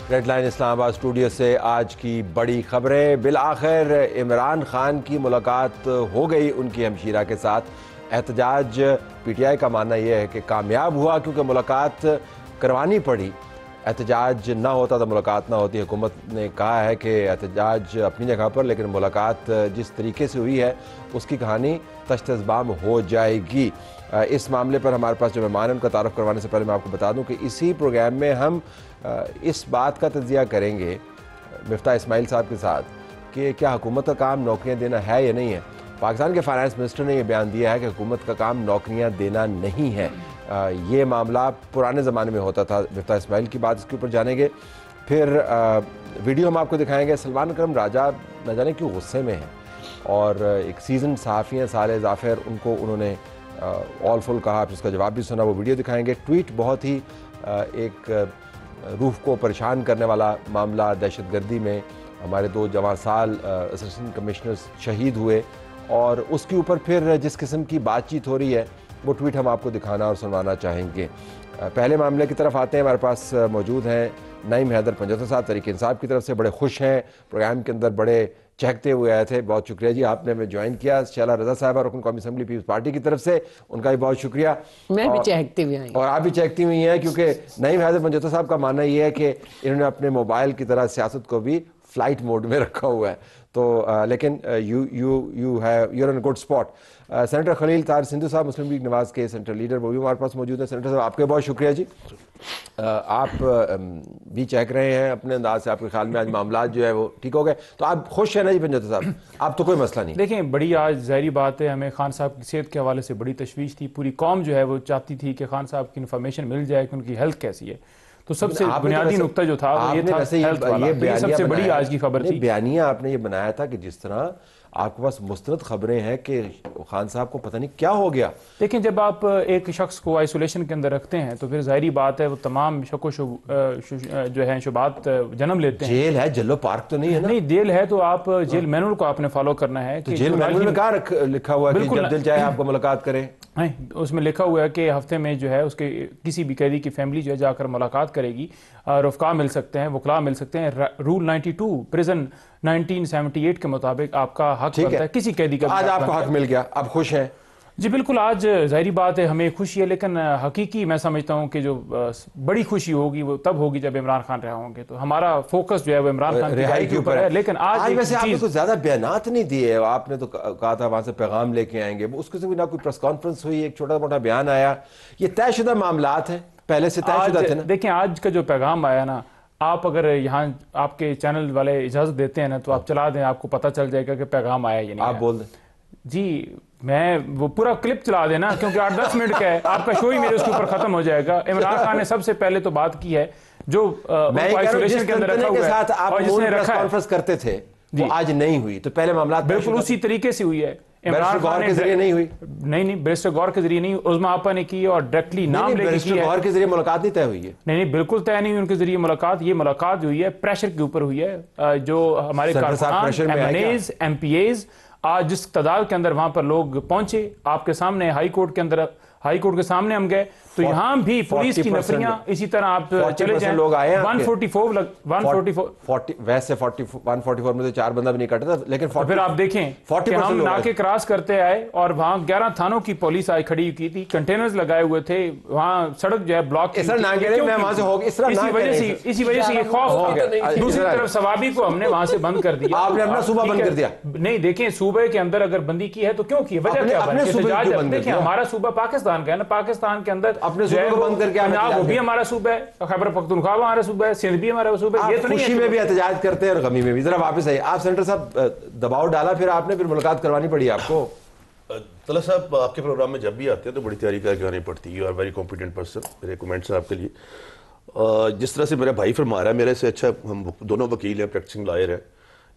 Red line اسلام آباد studio سے آج کی بڑی خبریں۔ بالآخر عمران خان کی ملاقات ہو گئی ان کی ہمشیرہ کے ساتھ۔ احتجاج پی ٹی آئی کا ماننا یہ ہے کہ کامیاب ہوا کیونکہ ملاقات کروانی پڑی۔ احتجاج نہ ہوتا تو ملاقات نہ ہوتی۔ حکومت نے کہا ہے کہ احتجاج اپنی جگہ پر، لیکن ملاقات جس طریقے سے ہوئی ہے اس کی کہانی تشت ازبام ہو جائے گی۔ اس معاملے پر ہمارے پاس جو مہمان ہیں ان کا تعارف کروانے سے پہلے میں آپ کو بتا دوں کہ اسی پروگرام میں ہم اس بات کا تجزیہ کریں گے مفتاح اسماعیل صاحب کے ساتھ کہ کیا حکومت کا کام نوکریاں دینا ہے یا نہیں ہے۔ پاکستان کے فائنانس منسٹر نے یہ بیان دیا ہے کہ حکومت کا کام نوکریاں دینا نہیں ہے۔ یہ معاملہ پرانے زمانے میں ہوتا تھا۔ مفتاح اسماعیل کی بات اس کے اوپر جانیں گے۔ پھر ویڈیو ہم آپ کو دکھائیں گے۔ سلمان اکرم راجہ نہ جانے کیوں غصے میں ہیں، اور ایک سیزن صحافی ہیں صالح ظافر، ان کو انہوں نے آل فل کہا، پھر اس کا جواب بھی سنا، وہ ویڈیو دکھائیں گے۔ ٹویٹ بہت ہی ایک روح کو پریشان کرنے والا معاملہ، دہشت گردی میں ہمارے 2 جواں سال اسسٹنٹ کمشنرز شہید ہوئے، اور اس کے اوپر پھر جس قسم کی بات چیت ہو رہی ہے وہ ٹویٹ ہم آپ کو دکھانا اور سنوانا چاہیں گے۔ پہلے معاملے کی طرف آتے ہیں۔ ہمارے پاس موجود ہیں نعیم حیدر پنجوتا صاحب، تحریک انصاف کی طرف سے، بڑے خوش ہیں، پروگرام کے اندر بڑے چہکتے ہوئے آئے تھے۔ بہت شکریہ جی، آپ نے ہمیں جوائن کیا۔ شیلہ رضا صاحبہ رکن قومی اسمبلی پیپلز پارٹی کی طرف سے، ان کا بھی بہت شکریہ۔ میں بھی چہکتی ہوئی آئی اور آپ بھی چہکتی ہوئی ہیں، کیونکہ نعیم حیدر پنجوتا صاحب کا ماننا یہ ہے کہ انہوں نے اپنے موبائل کی طرح سیاست کو بھی فلائٹ موڈ میں رکھا ہوا ہے، تو لیکن you are in good spot. Senator Khalil Tahir Sandhu sahib Muslim league نواز کے سینٹر لیڈر، وہ بھی ہمارے پاس موجود ہیں۔ سینیٹر صاحب آپ کے بہت شکریہ جی، آپ بھی چہک رہے ہیں اپنے انداز سے۔ آپ کے خیال میں آج معاملات جو ہے وہ ٹھیک ہو گئے، تو آپ خوش ہیں نا جی پنجوتا صاحب؟ آپ تو کوئی مسئلہ نہیں؟ دیکھیں، بڑی آج ظاہری بات ہے، ہمیں خان صاحب کی صحت کے حوالے سے بڑی تشویش تھی۔ پوری قوم جو ہے وہ چاہتی تھی کہ خان صاحب کی انفارمیشن مل جائے کہ ان کی ہیلتھ کیسی ہے، تو سب سے بنیادی نقطہ جو تھا وہ یہ تھا ہیلتھ والا۔ یہ سب سے بڑی آج کی خبر تھی۔ بیانیہ آپ نے یہ بنایا تھا کہ جس طرح آپ کے پاس مستند خبریں ہیں کہ خان صاحب کو پتہ نہیں کیا ہو گیا۔ دیکھیں، جب آپ ایک شخص کو آئسولیشن کے اندر رکھتے ہیں تو پھر ظاہری بات ہے وہ تمام شک و جو ہیں شبہات جنم لیتے ہیں۔ جیل ہے، جلو پارک تو نہیں ہے نا؟ نہیں، جیل ہے تو آپ جیل مینول کو آپ نے فالو کرنا ہے۔ تو جیل مینول میں کہاں لکھا ہوا ہے کہ جب دل چاہے آپ کو ملاقات کریں؟ اس میں لکھا ہوا ہے کہ ہفتے میں جو ہے اس کے کسی بھی قیدی کی فیملی جو ہے جا کر ملاقات کرے گی، رفقا مل سکتے ہیں، وکلاء مل سکتے ہیں۔ رول 92 پریزن 1978 کے مطابق آپ کا حق بنتا ہے کسی قیدی کا۔ آج آپ کو حق مل گیا، آپ خوش ہیں؟ جی بالکل، آج ظاہری بات ہے ہمیں خوشی ہے، لیکن حقیقی میں سمجھتا ہوں کہ جو بڑی خوشی ہوگی وہ تب ہوگی جب عمران خان رہا ہوں گے، تو ہمارا فوکس جو ہے وہ عمران خان کی رہائی کے اوپر ہے۔ لیکن آج ویسے آپ نے تو زیادہ بیانات نہیں دیے، آپ نے تو کہا تھا وہاں سے پیغام لے کے آئیں گے، اس کے سے نہ کوئی پریس کانفرنس ہوئی، ایک چھوٹا موٹا بیان آیا۔ یہ طے شدہ معاملات ہیں، پہلے سے طے شدہ تھے نا؟ دیکھیں، آج کا جو پیغام آیا نا، آپ اگر یہاں آپ کے چینل والے اجازت دیتے ہیں نا تو آپ چلا دیں، آپ کو پتہ چل جائے گا کہ پیغام آیا یا نہیں۔ آپ بول دیں جی، میں وہ پورا کلپ چلا دینا، کیونکہ 8-10 منٹ کا ہے، آپ کا شو ہی میرے اس کے اوپر ختم ہو جائے گا۔ عمران خان نے سب سے پہلے تو بات کی ہے جو آئسولیشن کے اندر رکھا ہوا ہے اور جس نے رکھا کانفرنس کرتے تھے وہ آج نہیں ہوئی، تو پہلے معاملات بالکل اسی طریقے سے ہوئی ہے۔ بیرسٹر غور کے ذریعے نہیں ہوئی؟ نہیں، بیرسٹر غور کے ذریعے نہیں، عظما آپا نے کی اور ڈائریکٹلی نام لے کے کی ہے۔ بیرسٹر غور کے ذریعے ملاقات نہیں طے ہوئی ہے؟ نہیں، بالکل طے نہیں ہوئی ان کے ذریعے ملاقات۔ یہ ملاقات جو ہوئی ہے پریشر کے اوپر ہوئی ہے، جو ہمارے کارکنان، MNAs، MPAs آج جس تعداد کے اندر وہاں پر لوگ پہنچے، آپ کے سامنے ہائی کورٹ کے سامنے ہم گئے، تو یہاں بھی پولیس کی نفریاں اسی طرح آپ چلے جائیں۔ لوگ آئے ہیں 144 ویسے 144 میں تو 4 بندہ بھی نہیں کٹا تھا، لیکن پھر آپ دیکھیں کہ ہم ناکے کراس کرتے آئے اور وہاں 11 تھانوں کی پولیس آئی کھڑی کی تھی، کنٹینرز لگائے ہوئے تھے، وہاں سڑک جو ہے بلاک، اسی وجہ سے یہ خوف۔ دوسری طرف ثوابی کو ہم نے وہاں سے بند کر دیا۔ آپ نے اپنا صوبہ بند کر دیا؟ نہیں، دیکھیں صوبے کے اندر اگر بندی کی ہے تو کیوں کی، وجہ کیا بند؟ دیکھیں ہمارا صوبہ پاکستان کا ہے نا، پاکستان کے اندر اپنے صوبے کو بند کر کے پنجاب وہ بھی ہمارا صوبہ ہے، خیبر پختونخوا ہمارا صوبہ ہے، سندھ بھی ہمارا صوبہ ہے۔ یہ تو نہیں ہے خوشی میں بھی احتجاج کرتے ہیں اور غمی میں بھی۔ ذرا واپس آئیے، آپ سینیٹر صاحب دباؤ ڈالا، پھر آپ نے ملاقات کروانی پڑی آپ کو؟ طلعت صاحب، آپ کے پروگرام میں جب بھی آتے ہیں تو بڑی تیاری کر کے آنی پڑتی ہے، you are very competent person, میرے کمنٹس ہیں آپ کے لیے۔ جس طرح سے میرا بھائی فرما رہا ہے، میرے سے اچھا ہم دونوں وکیل ہیں، پریکٹسنگ لائر ہیں،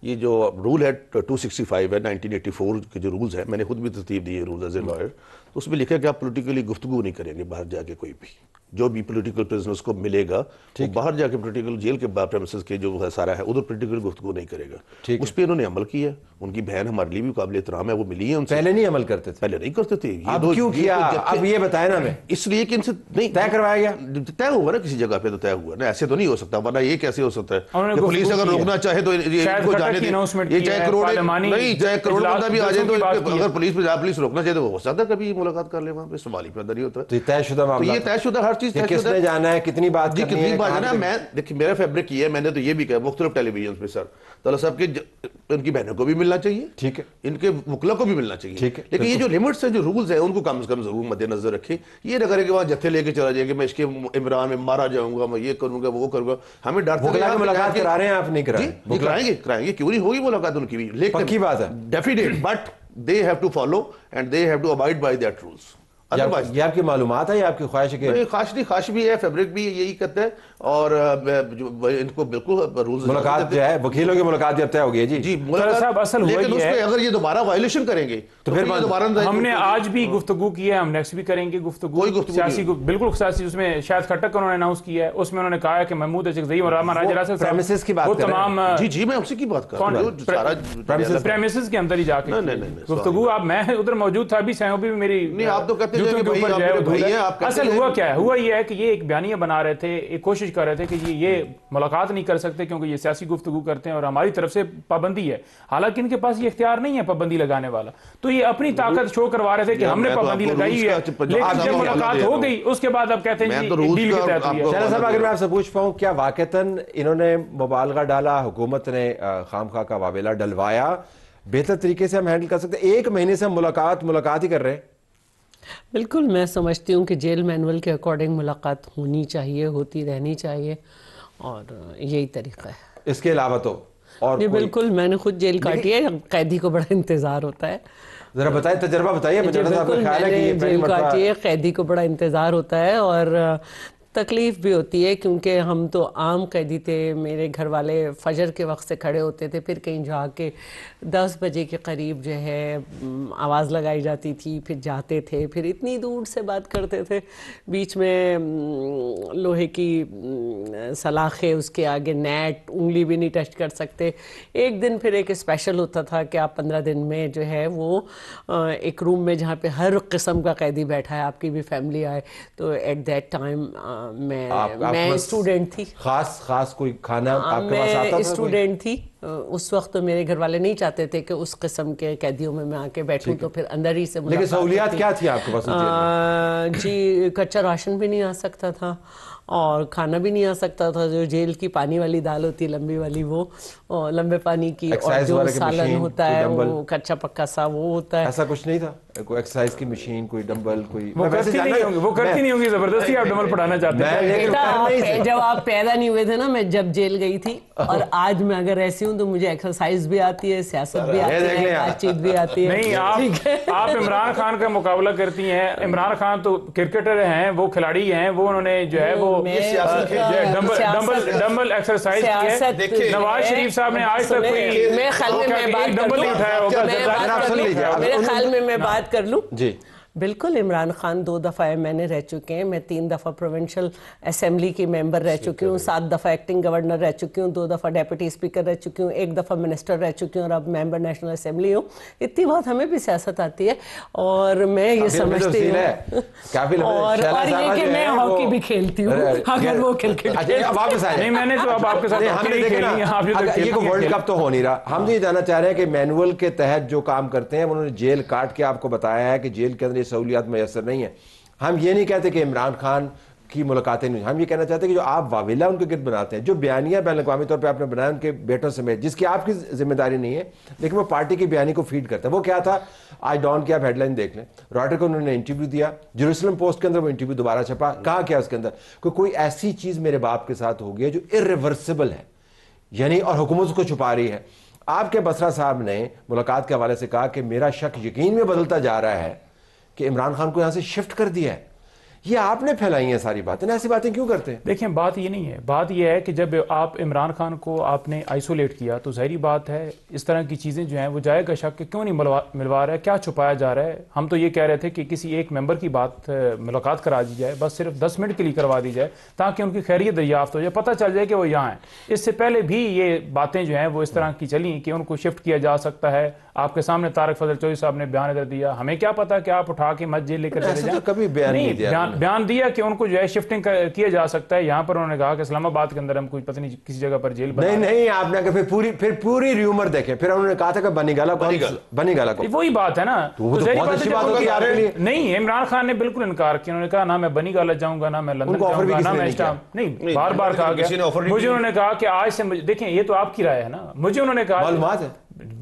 یہ جو رول ہے 265 ہے 1984 کے جو رولز ہیں، میں نے خود بھی ترتیب دی ہے رولز ایز اے لائر، تو اس میں لکھا ہے کہ آپ پولیٹیکلی گفتگو نہیں کریں گے باہر جا کے، کوئی بھی جو بھی پولیٹیکل پرزنرز کو ملے گا وہ باہر جا کے پولیٹیکل جیل کے پریمیسز کے جو ہے سارا ہے ادھر پولیٹیکل گفتگو نہیں کرے گا. اس پہ انہوں نے عمل کیا. ان کی بہن ہمارے لیے بھی قابل احترام ہے، وہ ملی ہے ان سے. پہلے نہیں عمل کرتے تھے؟ پہلے نہیں کرتے تھے. اب کیوں کیا؟ اب یہ بتائیں نا ہمیں. اس لیے کہ ان سے نہیں طے کروایا گیا. طے ہوا نا، کسی جگہ پہ تو طے ہوا نا، ایسے تو نہیں ہو سکتا، ورنہ یہ کیسے ہو سکتا ہے کہ پولیس اگر روکنا چاہے تو ان کو جانے دیں. یہ چاہے کروڑ بندہ بھی آ جائے تو اگر پولیس روکنا چاہے تو ہو سکتا ہے کبھی ملاقات کر لے وہاں پہ. سوال ہی پیدا نہیں ہوتا. طے شدہ معاملہ، یہ طے شدہ ہر چیز کس نے جانا ہے، کتنی بات کتنی بات ہے نا. میں دیکھیں میرا فیبرک یہ ہے، میں نے تو یہ بھی کہا مختلف ٹیلی ویژن پہ سر طلعت صاحب کے ان کی بہنوں کو بھی ملنا چاہیے، ٹھیک ہے، ان کے وکلا کو بھی ملنا چاہیے، لیکن یہ جو لمٹس ہیں جو رولز ہیں ان کو کم از کم ضرور مد نظر رکھیں. یہ نہ کریں کہ وہاں جتھے لے کے چلا جائے کہ میں اس کے عمران میں مارا جاؤں گا، میں یہ کروں گا وہ کروں گا. ہمیں ڈر وکلا کی ملاقات کرا رہے ہیں آپ؟ نہیں کرا رہے. کرائیں گے کیوں نہیں ہوگی ملاقات ان کی بھی، لیکن پکی بات ہے definite, but they have to follow and they have to abide by that rules. یہ آپ کی معلومات ہے یا آپ کی خواہش ہے؟ کہ خواہش بھی ہے، فیبرک بھی یہی کہتا ہے، اور ان کو بالکل رولز. ملاقات جو ہے وکیلوں کی ملاقات بھی اب طے ہو گئی ہے. جی صاحب اصل ہوا لیکن اس پہ اگر یہ دوبارہ وائلیشن کریں گے تو پھر دوبارہ ہم نے آج بھی گفتگو کی ہے، ہم نیکسٹ بھی کریں گے گفتگو سیاسی، بالکل سیاسی. اس میں شاید کھٹک انہوں نے اناؤنس کیا ہے، اس میں انہوں نے کہا ہے کہ محمود اچکزئی اور راما راجہ راسل پریمیسز کی بات وہ تمام جی میں اسی کی بات کر رہا ہوں، پریمیسز کے اندر ہی جا کے گفتگو. اب میں ادھر موجود تھا، ابھی سیوں بھی میری نہیں، آپ تو کہتے ہیں کہ اصل ہوا کیا ہے؟ ہوا یہ ہے کہ یہ ایک بیانیہ بنا رہے تھے، ایک کوشش کر رہے تھے کہ یہ ملاقات نہیں کر سکتے کیونکہ یہ سیاسی گفتگو کرتے ہیں اور ہماری طرف سے پابندی ہے. حالانکہ ان کے پاس یہ اختیار نہیں ہے پابندی لگانے والا، تو یہ اپنی طاقت شو کروا رہے تھے کہ ہم نے پابندی لگائی ہے. لیکن جب ملاقات ہو گئی اس کے بعد اب کہتے ہیں ڈیل کے تحت ہوئی ہے. شہلا صاحب اگر میں آپ سے پوچھ پاؤں، کیا واقعتاً انہوں نے مبالغہ ڈالا، حکومت نے خامخواہ کا واویلا ڈلوایا؟ بہتر طریقے سے ہم ہینڈل کر سکتے ہیں. ایک مہینے سے ہم ملاقات ہی کر رہے ہیں. بالکل میں سمجھتی ہوں کہ جیل مینول کے اکارڈنگ ملاقات ہونی چاہیے، ہوتی رہنی چاہیے، اور یہی طریقہ ہے. اس کے علاوہ تو اور بالکل میں نے خود جیل کاٹی ہے، قیدی کو بڑا انتظار ہوتا ہے. ذرا بتائیں، تجربہ بتائیے. بالکل میں نے جیل کاٹی ہے، قیدی کو بڑا انتظار ہوتا ہے اور تکلیف بھی ہوتی ہے، کیونکہ ہم تو عام قیدی تھے. میرے گھر والے فجر کے وقت سے کھڑے ہوتے تھے، پھر کہیں جا کے 10 بجے کے قریب جو ہے آواز لگائی جاتی تھی، پھر جاتے تھے، پھر اتنی دور سے بات کرتے تھے، بیچ میں لوہے کی سلاخیں، اس کے آگے نیٹ، انگلی بھی نہیں ٹچ کر سکتے. ایک دن پھر ایک اسپیشل ہوتا تھا کہ آپ 15 دن میں جو ہے وہ ایک روم میں جہاں پہ ہر قسم کا قیدی بیٹھا ہے، آپ کی بھی فیملی آئے، تو ایٹ دیٹ ٹائم میں اسٹوڈنٹ تھی. خاص کوئی کھانا آپ کے پاس آتا تھا؟ میں اسٹوڈنٹ تھی اس وقت، تو میرے گھر والے نہیں چاہتے تھے کہ اس قسم کے قیدیوں میں آ کے بیٹھوں، تو پھر اندر ہی سے. لیکن سہولیات کیا تھی آپ کے پاس؟ جی کچا راشن بھی نہیں آ سکتا تھا اور کھانا بھی نہیں آ سکتا تھا. جو جیل کی پانی والی دال ہوتی ہے لمبی والی، وہ لمبے پانی کی، اور جو سالن ہوتا ہے وہ کچا پکا سا وہ ہوتا ہے. ایسا کچھ نہیں تھا؟ کوئی ایکسرسائز کی مشین، کوئی ڈمبل، کوئی وہ کرتی نہیں ہوں گی زبردستی آپ ڈمبل پڑھانا چاہتے ہیں. جب آپ پیدا نہیں ہوئے تھے نا، میں جب جیل گئی تھی، اور آج میں اگر ایسی ہوں تو مجھے ایکسرسائز بھی آتی ہے، سیاست بھی آتی ہے، بات چیت بھی آتی ہے. نہیں، آپ عمران خان کا مقابلہ کرتی ہیں. عمران خان تو کرکٹر ہیں، وہ کھلاڑی ہیں، وہ انہوں نے جو ہے وہ ڈمبل ایکسرسائز کی ہے. نواز شریف صاحب نے آج تک کوئی میرے خیال میں میں بات کر لوں. جی بالکل. عمران خان 2 دفعہ ایم رہ چکے ہیں، میں 3 دفعہ پروونشل اسمبلی کی ممبر رہ چکی ہوں، 7 دفعہ ایکٹنگ گورنر رہ چکی ہوں، 2 دفعہ ڈیپٹی اسپیکر رہ چکی ہوں، 1 دفعہ منسٹر رہ چکی ہوں، اور اب ممبر نیشنل اسمبلی ہوں. اتنی بات ہمیں بھی سیاست آتی ہے، اور میں یہ سمجھتی ہوں اور یہ کہ میں ہاکی بھی کھیلتی ہوں اگر وہ کرکٹ. نہیں، میں نے تو اب آپ کے ساتھ یہ ورلڈ کپ تو ہو نہیں رہا. ہم یہ جاننا چاہ رہے ہیں کہ مینول کے تحت جو کام کرتے ہیں، انہوں نے جیل کاٹ کے آپ کو بتایا ہے کہ جیل کے اندر سہولیات میسر نہیں ہیں. ہم یہ نہیں کہتے کہ عمران خان کی ملاقاتیں نہیں، ہم یہ کہنا چاہتے ہیں کہ جو آپ واویلا ان کے گرد بناتے ہیں، جو بیانیہ بین الاقوامی طور پہ آپ نے بنایا ان کے بیٹوں سمیت، جس کی آپ کی ذمہ داری نہیں ہے لیکن وہ پارٹی کی بیانی کو فیڈ کرتا ہے. وہ کیا تھا؟ آج ڈان کی آپ ہیڈ لائن دیکھ لیں، رائٹر کو انہوں نے انٹرویو دیا، جیروسلم پوسٹ کے اندر وہ انٹرویو دوبارہ چھپا. کہا کیا اس کے اندر کہ کوئی ایسی چیز میرے باپ کے ساتھ ہو گئی جو irreversible ہے، یعنی اور حکومت کو چھپا رہی ہے. آپ کے بسرا صاحب نے ملاقات کے حوالے سے کہا کہ میرا شک یقین میں بدلتا جا رہا ہے کہ عمران خان کو یہاں سے شفٹ کر دیا ہے. یہ آپ نے پھیلائی ہیں ساری باتیں، ایسی باتیں کیوں کرتے ہیں؟ دیکھیں بات یہ نہیں ہے، بات یہ ہے کہ جب آپ عمران خان کو آپ نے آئسولیٹ کیا تو ظاہری بات ہے اس طرح کی چیزیں جو ہیں وہ جائے گا شک کہ کیوں نہیں ملوا رہا ہے، کیا چھپایا جا رہا ہے. ہم تو یہ کہہ رہے تھے کہ کسی ایک ممبر کی بات ملاقات کرا دی جائے، بس صرف 10 منٹ کے لیے کروا دی جائے تاکہ ان کی خیریت دریافت ہو جائے، پتہ چل جائے کہ وہ یہاں ہیں. اس سے پہلے بھی یہ باتیں جو ہیں وہ اس طرح کی چلیں کہ ان کو شفٹ کیا جا سکتا ہے. آپ کے سامنے طارق فضل چودھری صاحب نے بیان ادھر دیا، ہمیں کیا پتا کہ آپ اٹھا کے مت جیل لے کر چلے جائیں. کبھی بیان دیا کہ ان کو جو ہے شفٹنگ کیا جا سکتا ہے. یہاں پر انہوں نے کہا کہ اسلام آباد کے اندر ہم کوئی پتہ نہیں کسی جگہ پر جیل بنا نہیں آپ نے پھر پوری ریومر دیکھیں، پھر انہوں نے کہا تھا کہ بنی گالا کو وہی بات ہے نا. نہیں، عمران خان نے بالکل انکار کیا. انہوں نے کہا نہ میں بنی گالا جاؤں گا، نہ میں لندن جاؤں گا، نہ میں نہیں، بار بار کہا گیا. مجھے انہوں نے کہا کہ آج سے دیکھیں یہ تو آپ کی رائے ہے نا، مجھے انہوں نے کہا معلومات ہے،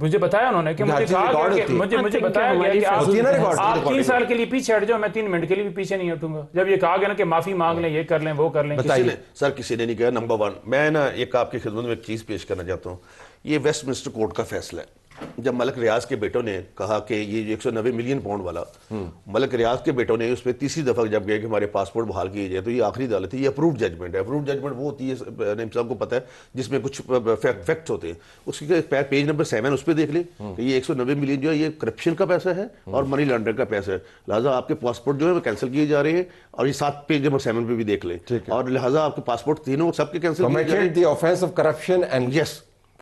مجھے بتایا انہوں نے کہ مجھے بتایا گیا کہ آپ 3 سال کے لیے پیچھے ہٹ جاؤ، میں 3 منٹ کے لیے بھی پیچھے نہیں ہٹوں گا. جب یہ کہا گیا نا کہ معافی مانگ لیں، یہ کر لیں، وہ کر لیں. سر کسی نے نہیں کہا. نمبر 1 میں نا ایک آپ کی خدمت میں ایک چیز پیش کرنا چاہتا ہوں. یہ ویسٹ منسٹر کورٹ کا فیصلہ ہے. جب ملک ریاض کے بیٹوں نے کہا کہ یہ 190 ملین پاؤنڈ والا، ملک ریاض کے بیٹوں نے اس پہ تیسری دفعہ جب گئے کہ ہمارے پاسپورٹ بحال کیے جائے، تو یہ آخری عدالت ہے. یہ اپرووڈ ججمنٹ ہے. اپرووڈ ججمنٹ وہ ہوتی ہے، نعیم صاحب کو پتہ ہے، جس میں کچھ فیکٹس ہوتے ہیں. اس کی پیج نمبر 7 اس پہ دیکھ لیں کہ یہ 190 ملین جو ہے یہ کرپشن کا پیسہ ہے اور منی لانڈرنگ کا پیسہ ہے. لہٰذا آپ کے پاسپورٹ جو ہے وہ کینسل کیے جا رہے ہیں. اور یہ 7 پیج نمبر 7 پہ بھی دیکھ لیں. اور لہٰذا آپ کے پاسپورٹ تینوں سب کے کینسل کیے جا رہے ہیں.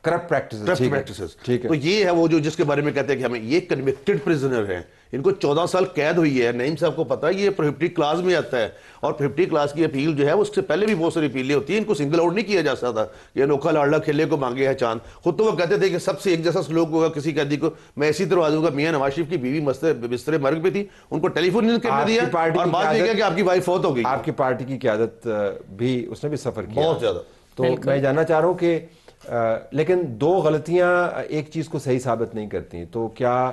Corrupt practices. تو یہ ہے وہ جو جس کے بارے میں کہتے ہیں کہ ہمیں یہ کنوکٹڈ پرزنر ہیں، ان کو 14 سال قید ہوئی ہے. نعیم صاحب کو پتا ہے یہ پروہیبٹی کلاز میں آتا ہے، اور پروہیبٹی کلاز کی اپیل جو ہے اس سے پہلے بھی بہت ساری اپیلیں ہوتی ہیں. ان کو سنگل آؤٹ نہیں کیا جا سکتا. یہ انوکھا لاڈلا کھیلے کو مانگے ہے چاند. خود تو وہ کہتے تھے کہ سب سے ایک جیسا سلوک ہوگا کسی قیدی کو میں اسی طرح دوں گا. میاں نواز شریف کی بیوی بستر مرگ پہ تھی، ان کو ٹیلی فون کر دیا اور بعد یہ کہ آپ کی وائف فوت ہو گئی. آپ کی پارٹی کی قیادت بھی اس نے بھی سفر کیا بہت زیادہ. تو میں جاننا چاہ رہا ہوں کہ لیکن 2 غلطیاں ایک چیز کو صحیح ثابت نہیں کرتی. تو کیا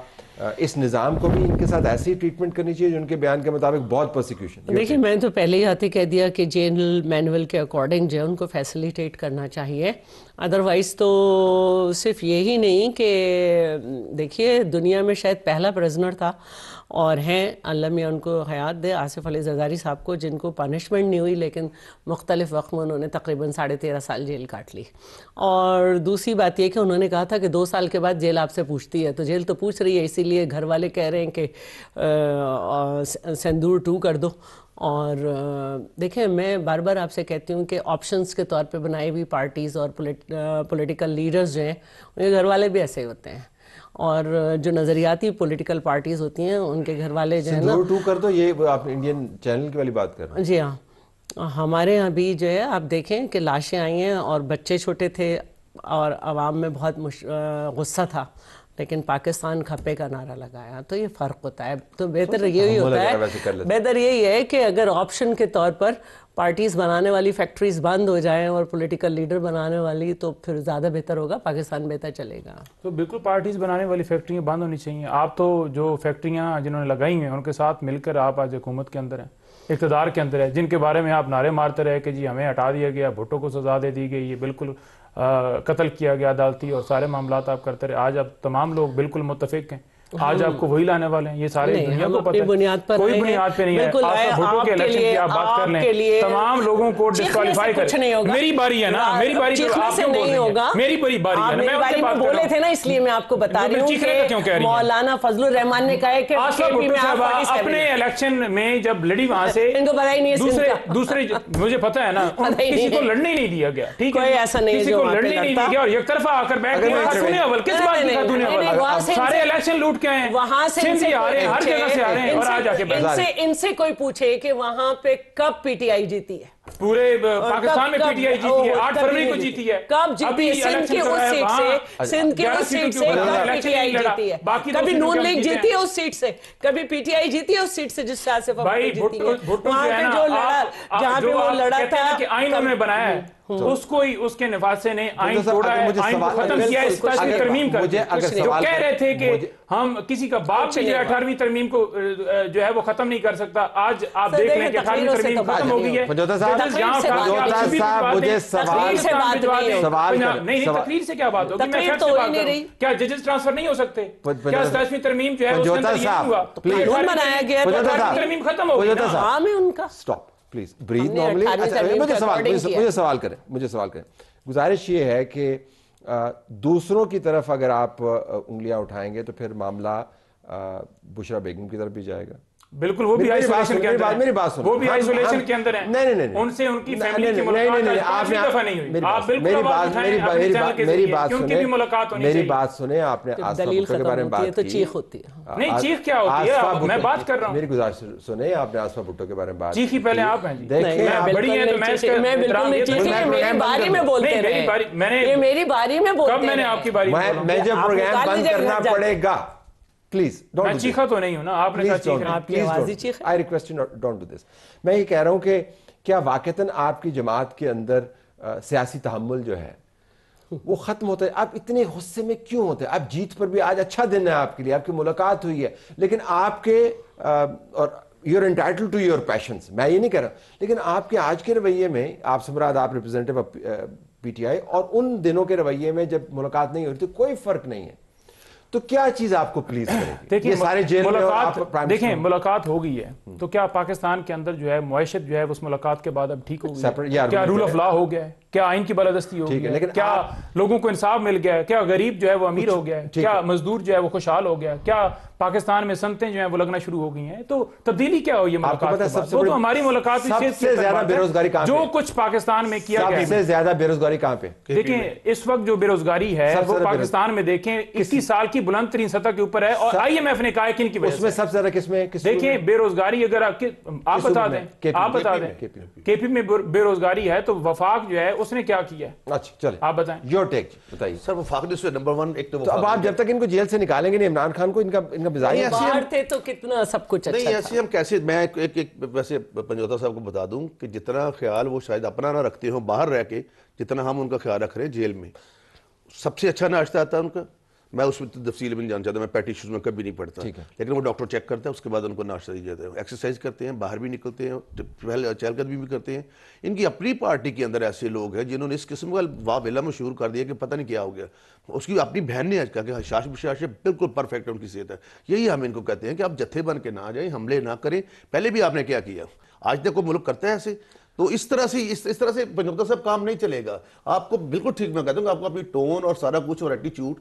اس نظام کو بھی ان کے ساتھ ایسی ٹریٹمنٹ کرنی چاہیے جو ان کے بیان کے مطابق بہت پرسیکیوشن؟ دیکھیں میں تو پہلے ہی آتے کہہ دیا کہ جنرل مینول کے اکارڈنگ جو ہے ان کو فیسیلیٹیٹ کرنا چاہیے. ادروائز تو صرف یہی نہیں کہ دیکھیے دنیا میں شاید پہلا پرزنر تھا اور ہیں، اللہ میاں ان کو حیات دے، آصف علی زرداری صاحب کو، جن کو پنشمنٹ نہیں ہوئی لیکن مختلف وقت میں انہوں نے تقریباً 13.5 سال جیل کاٹ لی. اور دوسری بات یہ کہ انہوں نے کہا تھا کہ 2 سال کے بعد جیل آپ سے پوچھتی ہے، تو جیل تو پوچھ رہی ہے، اسی لیے گھر والے کہہ رہے ہیں کہ سندور 2 کر دو. اور دیکھیں میں بار بار آپ سے کہتی ہوں کہ آپشنز کے طور پہ بنائی ہوئی پارٹیز اور پولیٹیکل لیڈرز جو ہیں ان کے گھر والے بھی ایسے ہی ہوتے ہیں، اور جو نظریاتی پولیٹیکل پارٹیز ہوتی ہیں ان کے گھر والے جو ہیں نا. سندور 2 کر دو، یہ آپ انڈین چینل کی والی بات کر رہے ہیں؟ جی ہاں. ہمارے یہاں بھی جو ہے آپ دیکھیں کہ لاشیں آئی ہیں اور بچے چھوٹے تھے اور عوام میں بہت غصہ تھا، لیکن پاکستان کھپے کا نعرہ لگایا. تو یہ فرق ہوتا ہے. تو بہتر یہی ہوتا ہے، بہتر یہی ہے کہ اگر آپشن کے طور پر پارٹیز بنانے والی فیکٹریز بند ہو جائیں اور پولیٹیکل لیڈر بنانے والی، تو پھر زیادہ بہتر ہوگا، پاکستان بہتر چلے گا. تو بالکل پارٹیز بنانے والی فیکٹریاں بند ہونی چاہیے. آپ تو جو فیکٹریاں جنہوں نے لگائی ہیں ان کے ساتھ مل کر آپ آج حکومت کے اندر ہیں، اقتدار کے اندر ہے، جن کے بارے میں آپ نعرے مارتے رہے کہ جی ہمیں ہٹا دیا گیا، بھٹو کو سزا دے دی گئی، یہ بالکل قتل کیا گیا عدالتی، اور سارے معاملات آپ کرتے رہے. آج اب تمام لوگ بالکل متفق ہیں، آج آپ کو وہی لانے والے ہیں. یہ سارے دنیا کو پتہ ہے، کوئی بنیاد پہ نہیں ہے. آپ بھٹو کے الیکشن کی آپ بات کر لیں، تمام لوگوں کو ڈسکوالیفائی کریں. میری باری ہے نا، میری باری نہیں ہوگا، میری باری ہے نا، میں بولے تھے نا، اس لیے میں آپ کو بتا رہی ہوں کہ مولانا فضل الرحمان نے کہا ہے کہ اپنے الیکشن میں جب لڑی وہاں سے ان کو پتہ ہی نہیں، دوسرے مجھے پتہ ہے نا، کسی کو لڑنے نہیں دیا گیا. ٹھیک ہے، ایسا نہیں کسی کو لڑنے نہیں دیا گیا اور یک طرفہ آ کر بیٹھ کے خاتون اول کس بات کی خاتون اول؟ سارے الیکشن لوٹ کے آئے ہیں، وہاں سے ہر جگہ سے آ رہے ہیں. اور آج آ کے ان سے کوئی پوچھے کہ وہاں پہ کب پی ٹی آئی جیتی ہے؟ پورے پاکستان میں پی ٹی آئی جیتی ہے، 8 فروری کو جیتی ہے. کب جیتی ہے؟ سندھ کی اس سیٹ سے، سندھ کی اس سیٹ سے کب پی ٹی آئی جیتی ہے؟ کبھی نون لیگ جیتی ہے اس سیٹ سے، کبھی پی ٹی آئی جیتی ہے اس سیٹ سے جس سے آصف علی جیتی ہے. وہاں پہ جو لڑا، جہاں پہ وہ لڑا تھا کہ آئین انہوں نے بنایا ہے، اس کو ہی اس کے نفاذے نے آئین توڑا ہے، آئین کو ختم کیا ہے، اس طرح کی ترمیم کر دی. جو کہہ رہے تھے کہ ہم کسی کا باپ بھی جو 18ویں ترمیم کو جو ہے وہ ختم نہیں کر سکتا، آج آپ دیکھ لیں کہ 18ویں ترمیم ختم ہو گئی ہے. تقریر سے کیا بات ہوگی؟ کیا ججز ٹرانسفر نہیں ہو سکتے؟ کیا 87ویں ترمیم جو ہے اس کے اندر یہ ہوا بنایا گیا ترمیم ختم ہو گئی؟ عام ہے ان کا. Stop please, breathe normally. مجھے سوال کریں. گزارش یہ ہے کہ دوسروں کی طرف اگر آپ انگلیاں اٹھائیں گے تو پھر معاملہ بشرا بیگم کی طرف بھی جائے گا. بالکل، وہ بھی آئسولیشن کے اندر ہیں. میری بات سنو، وہ بھی آئسولیشن کے اندر ہیں. نہیں، ان سے ان کی فیملی کی ملاقات پانچویں دفعہ نہیں ہوئی. آپ بالکل آواز اٹھائیں اپنے چینل کے ذریعے کہ ان کی بھی ملاقات ہونی چاہیے. میری بات سنیں، آپ نے آصفہ بھٹو کے بارے میں بات کی تو چیخ ہوتی ہے. نہیں، چیخ کیا ہوتی ہے؟ میں بات کر رہا ہوں. میری گزارش سنیں، آپ نے آصفہ بھٹو کے بارے میں بات کی. چیخی پہلے آپ ہیں. دیکھیں بڑی ہیں تو میں اس کا احترام یہ میری باری میں بولتے رہے. میری باری میں بولتے کب میں نے آپ کی باری میں جب پروگرام بند کرنا پڑے گا پلیز میں چیخا تو نہیں ہوں نا، آپ نے کہا چیخ رہا. آپ کی آواز ہی چیخ. I request you don't do this. میں یہ کہہ رہا ہوں کہ کیا واقعتاً آپ کی جماعت کے اندر سیاسی تحمل جو ہے وہ ختم ہوتا ہے؟ آپ اتنے غصے میں کیوں ہوتے ہیں؟ آپ جیت پر بھی، آج اچھا دن ہے آپ کے لیے، آپ کی ملاقات ہوئی ہے، لیکن آپ کے اور you're entitled to your passions، میں یہ نہیں کہہ رہا، لیکن آپ کے آج کے رویے میں، آپ سے مراد آپ representative of P T I, اور ان دنوں کے رویے میں جب ملاقات نہیں ہو رہی تھی، کوئی فرق نہیں ہے. تو کیا چیز آپ کو پلیز کرے گی؟ یہ سارے جیل میں دیکھیں ملاقات ہو گئی ہے تو کیا پاکستان کے اندر جو ہے معیشت جو ہے اس ملاقات کے بعد اب ٹھیک ہو گئی ہے؟ کیا رول آف لا ہو گیا ہے؟ کیا آئین کی بالادستی ہو گئی ہے؟ کیا لوگوں کو انصاف مل گیا ہے؟ کیا غریب جو ہے وہ امیر ہو گیا ہے؟ کیا مزدور جو ہے وہ خوشحال ہو گیا ہے؟ کیا پاکستان میں صنعتیں جو ہیں وہ لگنا شروع ہو گئی ہیں؟ تو تبدیلی کیا ہوئی ہے ملاقات کے بعد؟ وہ تو ہماری ملاقات سب سے زیادہ بے روزگاری کہاں پہ؟ جو کچھ پاکستان میں کیا گیا ہے. سب سے زیادہ بے روزگاری کہاں پہ؟ دیکھیں اس وقت جو بے روزگاری ہے وہ پاکستان میں دیکھیں 21 سال کی بلند ترین سطح کے اوپر ہے، اور آئی ایم ایف نے کہا ہے کہ ان کی وجہ سے. اس میں سب سے زیادہ کس میں؟ دیکھیں بے روزگاری اگر آپ بتا دیں کے پی میں بے روزگاری ہے تو وفاق جو ہے اس نے کیا کیا ہے؟ اچھا چلیں آپ بتائیں. یور ٹیک بتائیے. سر وفاق نے نمبر 1 ایک تو اب آپ جب تک ان کو جیل سے نکالیں گے نہیں عمران خان کو، ان کا مزاج باہر تھے تو کتنا سب کچھ اچھا نہیں. ایسے ہم کیسے، میں ایک ویسے پنجوتا صاحب کو بتا دوں کہ جتنا خیال وہ شاید اپنا نہ رکھتے ہوں باہر رہ کے، جتنا ہم ان کا خیال رکھ رہے ہیں جیل میں، سب سے اچھا ناشتہ آتا ہے ان کا. میں اس میں تفصیل میں نہیں جانا چاہتا، میں پیٹ ایشوز میں کبھی نہیں پڑھتا، لیکن وہ ڈاکٹر چیک کرتا ہے، اس کے بعد ان کو ناشتہ دیا جاتا ہے. ایکسرسائز کرتے ہیں، باہر بھی نکلتے ہیں، چہل قدمی بھی کرتے ہیں. ان کی اپنی پارٹی کے اندر ایسے لوگ ہیں جنہوں نے اس قسم کا واویلا مشہور کر دیا کہ پتہ نہیں کیا ہو گیا. اس کی اپنی بہن نے آج کہا کہ شاش بشاش بالکل پرفیکٹ ہے ان کی صحت ہے. یہی ہم ان کو کہتے ہیں کہ آپ جتھے بن کے نہ آ جائیں، حملے نہ کریں. پہلے بھی آپ نے کیا کیا، آج تک کوئی ملک کرتا ہے ایسے؟ تو اس طرح سے پنجوتا صاحب کام نہیں چلے گا. آپ کو بالکل ٹھیک میں کہتا ہوں کہ آپ کو اپنی ٹون اور سارا کچھ اور ایٹیچیوڈ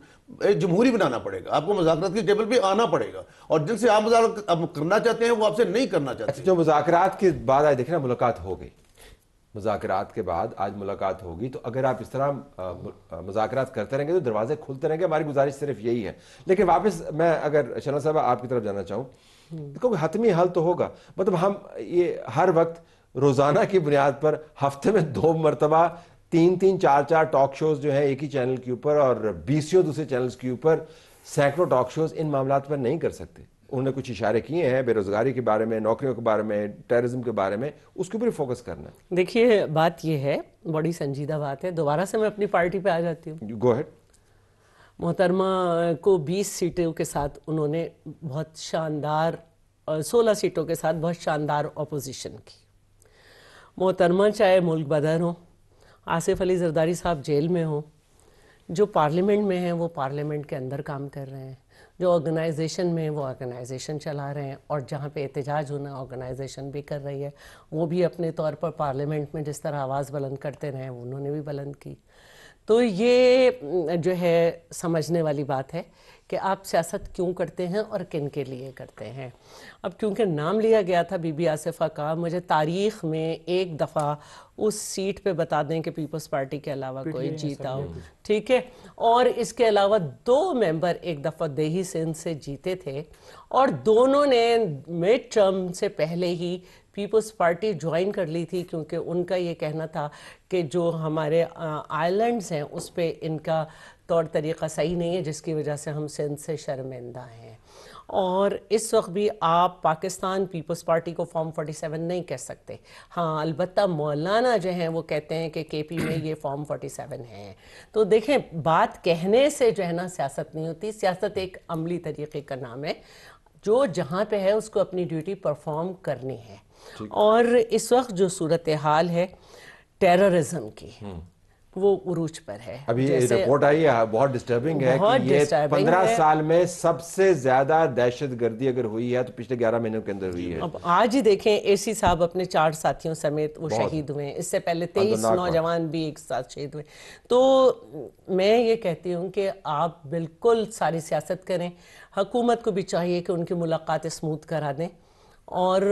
جمہوری بنانا پڑے گا. آپ کو مذاکرات کی ٹیبل پہ آنا پڑے گا، اور جن سے آپ مذاکرات کرنا چاہتے ہیں وہ آپ سے نہیں کرنا چاہتے. جو مذاکرات کے بعد آج دیکھنا ملاقات ہو گئی، مذاکرات کے بعد آج ملاقات ہوگی، تو اگر آپ اس طرح مذاکرات کرتے رہیں گے تو دروازے کھلتے رہیں گے. ہماری گزارش صرف یہی ہے. لیکن واپس میں اگر شنا صاحب آپ کی طرف جانا چاہوں، دیکھو حتمی حل تو ہوگا. مطلب ہم یہ ہر وقت روزانہ کی بنیاد پر ہفتے میں 2 مرتبہ 3 4 ٹاک شوز جو ہیں ایک ہی چینل کے اوپر اور 20 دوسرے چینلز کے اوپر سینکڑوں ٹاک شوز ان معاملات پر نہیں کر سکتے. انہوں نے کچھ اشارے کیے ہیں بے روزگاری کے بارے میں، نوکریوں کے بارے میں، ٹیررزم کے بارے میں، اس کے اوپر فوکس کرنا ہے. دیکھیے بات یہ ہے، بڑی سنجیدہ بات ہے. دوبارہ سے میں اپنی پارٹی پہ آ جاتی ہوں. گو ہیڈ. محترمہ کو 20 سیٹوں کے ساتھ انہوں نے بہت شاندار، 16 سیٹوں کے ساتھ بہت شاندار اپوزیشن کی. محترمہ چاہے ملک بدر ہوں، آصف علی زرداری صاحب جیل میں ہوں، جو پارلیمنٹ میں ہیں وہ پارلیمنٹ کے اندر کام کر رہے ہیں، جو آرگنائزیشن میں وہ آرگنائزیشن چلا رہے ہیں، اور جہاں پہ احتجاج ہونا آرگنائزیشن بھی کر رہی ہے، وہ بھی اپنے طور پر پارلیمنٹ میں جس طرح آواز بلند کرتے رہے انہوں نے بھی بلند کی. تو یہ جو ہے سمجھنے والی بات ہے کہ آپ سیاست کیوں کرتے ہیں اور کن کے لیے کرتے ہیں. اب کیونکہ نام لیا گیا تھا بی بی آصفہ کا، مجھے تاریخ میں ایک دفعہ اس سیٹ پہ بتا دیں کہ پیپلز پارٹی کے علاوہ کوئی جیتا ہو، ٹھیک ہے. اور اس کے علاوہ 2 ممبر ایک دفعہ دیہی سندھ سے جیتے تھے، اور دونوں نے مڈ ٹرم سے پہلے ہی پیپلز پارٹی جوائن کر لی تھی، کیونکہ ان کا یہ کہنا تھا کہ جو ہمارے آئلینڈز ہیں اس پہ ان کا طور طریقہ صحیح نہیں ہے، جس کی وجہ سے ہم سندھ سے شرمندہ ہیں. اور اس وقت بھی آپ پاکستان پیپلز پارٹی کو فارم 47 نہیں کہہ سکتے. ہاں البتہ مولانا جو ہیں وہ کہتے ہیں کہ کے پی میں یہ فارم 47 ہیں. تو دیکھیں بات کہنے سے جو ہے نا سیاست نہیں ہوتی. سیاست ایک عملی طریقے کا نام ہے. جو جہاں پہ ہے اس کو اپنی ڈیوٹی پرفارم کرنی ہے. اور اس وقت جو صورتحال ہے ٹیررزم کی وہ عروج پر ہے. ابھی رپورٹ آئی ہے بہت ڈسٹربنگ ہے کہ یہ 15 سال میں سب سے زیادہ دہشت گردی اگر ہوئی ہے تو پچھلے 11 مہینوں کے اندر ہوئی ہے. اب آج ہی دیکھیں اے سی صاحب اپنے 4 ساتھیوں سمیت وہ شہید ہوئے ہیں, اس سے پہلے 23 نوجوان بھی ایک ساتھ شہید ہوئے. تو میں یہ کہتی ہوں کہ آپ بالکل ساری سیاست کریں, حکومت کو بھی چاہیے کہ ان کی ملاقات اسموتھ کرا دیں, اور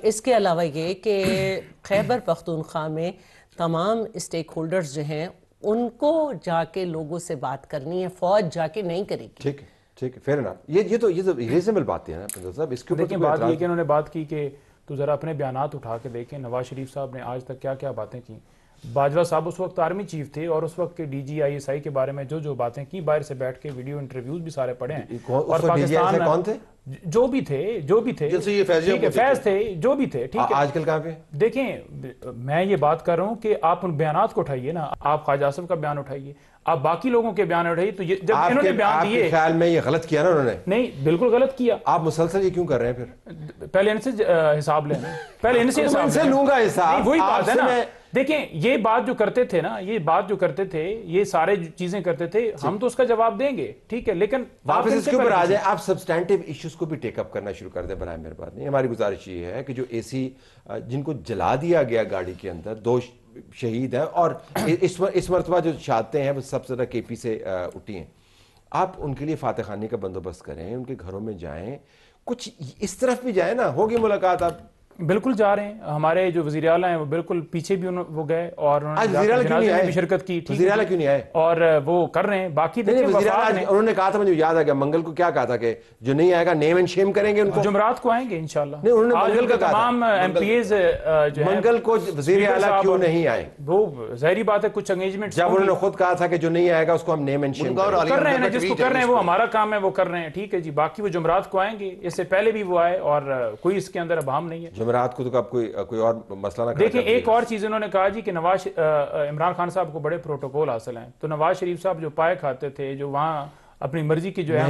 اس کے علاوہ یہ کہ خیبر پختونخوا میں تمام اسٹیک ہولڈرز جو ہیں ان کو جا کے لوگوں سے بات کرنی ہے, فوج جا کے نہیں کرے گی. ٹھیک ہے, ٹھیک ہے, فیئر انف. یہ تو ریزنبل بات ہے نا پنجو صاحب. اس کے اوپر بات یہ کہ انہوں نے بات کی کہ تو ذرا اپنے بیانات اٹھا کے دیکھیں نواز شریف صاحب نے آج تک کیا کیا باتیں کی. باجوہ صاحب اس وقت آرمی چیف تھے اور اس وقت کے D G I S I کے بارے میں جو باتیں کی, باہر سے بیٹھ کے ویڈیو انٹرویوز بھی سارے پڑھے ہیں. اور پاکستان کون تھے؟ جو بھی تھے فیض تھے, جو بھی تھے. ٹھیک ہے, آج کل کہاں پہ دیکھیں میں یہ بات کر رہا ہوں کہ آپ ان بیانات کو اٹھائیے نا, آپ خواجہ آصف کا بیان اٹھائیے, آپ باقی لوگوں کے بیان اٹھائیے. تو جب انہوں نے بیان دیے, خیال میں یہ غلط کیا نا انہوں نے؟ نہیں, بالکل غلط کیا. آپ مسلسل یہ کیوں کر رہے ہیں پھر؟ پہلے ان سے حساب لینا, پہلے ان سے حساب لوں گا حساب. وہی بات ہے نا. دیکھیں یہ بات جو کرتے تھے نا, یہ بات جو کرتے تھے, یہ سارے چیزیں کرتے تھے, ہم تو اس کا جواب دیں گے. ٹھیک ہے, لیکن واپس اس کے اوپر آ جائیں, آپ سبسٹینٹیو ایشوز کو بھی ٹیک اپ کرنا شروع کر دیں برائے مہربانی. ہماری گزارش یہ ہے کہ جو اے سی جن کو جلا دیا گیا گاڑی کے اندر, 2 شہید ہیں, اور اس مرتبہ جو شہادتیں ہیں وہ سب سے زیادہ کے پی سے اٹھی ہیں. آپ ان کے لیے فاتح خانی کا بندوبست کریں, ان کے گھروں میں جائیں, کچھ اس طرف بھی جائیں نا. ہوگی ملاقات. آپ بالکل جا رہے ہیں. ہمارے جو وزیر اعلیٰ ہیں وہ بالکل پیچھے بھی وہ گئے اور انہوں نے بھی شرکت کی. وزیر اعلیٰ کیوں نہیں آئے؟ اور وہ کر رہے ہیں. باقی انہوں نے کہا تھا, مجھے یاد آ گیا, منگل کو کیا کہا تھا کہ جو نہیں آئے گا نیم اینڈ شیم کریں گے ان کو. جمعرات کو آئیں گے انشاءاللہ. نہیں, انہوں نے منگل کا کہا تھا. تمام ایم پی ایز منگل کو وزیر اعلیٰ کیوں نہیں آئے؟ وہ ظاہری بات ہے, کچھ انگیجمنٹ. جب انہوں نے خود کہا تھا کہ جو نہیں آئے گا اس کو ہم نیم اینڈ شیم کر رہے ہیں, جس کو کر رہے ہیں وہ ہمارا کام ہے, وہ کر رہے ہیں. ٹھیک ہے جی, باقی وہ جمعرات کو آئیں گے. اس سے پہلے بھی وہ آئے اور کوئی اس کے اندر ابہام نہیں ہے. جمعرات کو تو آپ کوئی اور مسئلہ نہ. دیکھیں ایک اور چیز انہوں نے کہا جی کہ عمران خان صاحب کو بڑے پروٹوکول حاصل ہیں. تو نواز شریف صاحب جو پائے کھاتے تھے, جو وہاں اپنی مرضی کی جو ہے,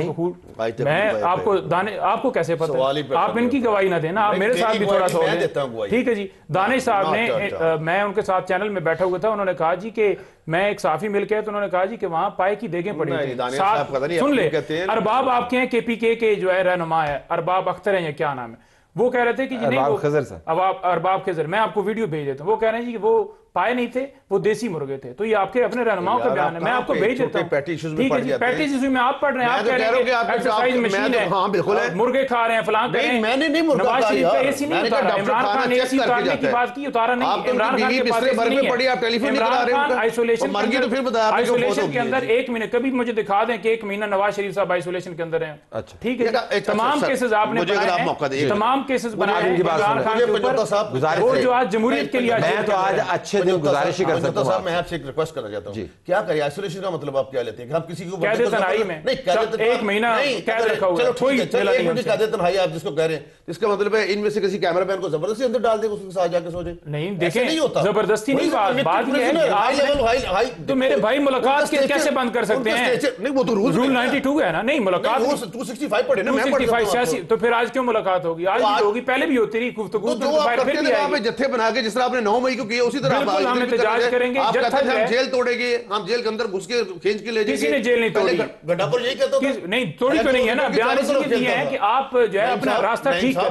میں آپ کو کیسے پتہ, آپ ان کی گواہی نہ دینا, آپ میرے ساتھ بھی تھوڑا سا ہو دیں. ٹھیک ہے جی. دانش صاحب نے, میں ان کے ساتھ چینل میں بیٹھا ہوا تھا, انہوں نے کہا جی کہ میں ایک صحافی مل کے, تو انہوں نے کہا جی کہ وہاں پائے کی دیگیں پڑی تھیں. سن لے, ارباب آپ کے ہیں کے پی کے جو ہے رہنما ہے, ارباب اختر ہیں یا کیا نام ہے, وہ کہہ رہے تھے کہ ارباب خضر, میں آپ کو ویڈیو بھیج دیتا ہوں. وہ کہہ رہے ہیں جی کہ وہ پائے نہیں تھے, وہ دیسی مرغے تھے. تو یہ آپ کے اپنے رہنماؤں کا بیان ہے, میں آپ کو بھیج دیتا ہوں. ٹھیک ہے جی, پیٹی ایشوز میں آپ پڑھ رہے ہیں, آپ کہہ رہے ہیں کہ ایکسرسائز مشین ہے, مرغے کھا رہے ہیں, فلاں کر رہے ہیں. نواز شریف کا اے سی نہیں اتارا, عمران خان نے اے سی اتارنے کی بات کی, اتارا نہیں. عمران خان کے پاس اے سی نہیں ہے. عمران خان آئسولیشن کے اندر 1 مہینے, کبھی مجھے دکھا دیں کہ 1 مہینہ نواز شریف صاحب آئسولیشن کے اندر ہیں. ٹھیک ہے, تمام کیسز آپ نے بنائے ہیں, تمام کیسز بنائے ہیں عمران خان کے اوپر, وہ جو آج جمہوریت کے لیے. میں تو آج اچھے دن گزارش ہی کر سکتا ہوں. میں آپ سے ایک ریکویسٹ کرنا چاہتا ہوں, کیا کریں آئسولیشن کا مطلب آپ کیا لیتے ہیں کہ ہم کسی کو قید تنہائی میں 1 مہینہ قید رکھا ہوا ہے, کوئی قید تنہائی آپ جس کو کہہ رہے ہیں, اس کا مطلب ہے ان میں سے کسی کیمرہ مین کو زبردستی اندر ڈال دیں, اس کے ساتھ جا کے سو جائیں. نہیں دیکھیں, زبردستی نہیں, بات یہ ہے تو میرے بھائی ملاقات کیسے بند کر سکتے ہیں؟ نہیں, وہ تو رول 92 ہے نا. نہیں, ملاقات 265 پڑھے نا, میں پڑھ رہا ہوں. 265 سیاسی, تو پھر آج کیوں ملاقات ہوگی؟ آج بھی ہوگی, پہلے بھی ہوتی رہی گفتگو. جو آپ کرتے ہیں آپ جتھے بنا کے, جس طرح آپ نے 9 مئی کو کیا اسی طرح ہم احتجاج کریں گے. آپ کہتے ہیں ہم جیل توڑیں گے, ہم جیل کے اندر گھس کے کھینچ کے لے جائیں گے. کسی نے جیل نہیں توڑی, گڈھا پر یہی کہتا ہوں. نہیں توڑی تو نہیں ہے نا, بیان اس لیے دیے ہیں کہ آپ جو ہے اپنا راستہ ٹھیک کریں.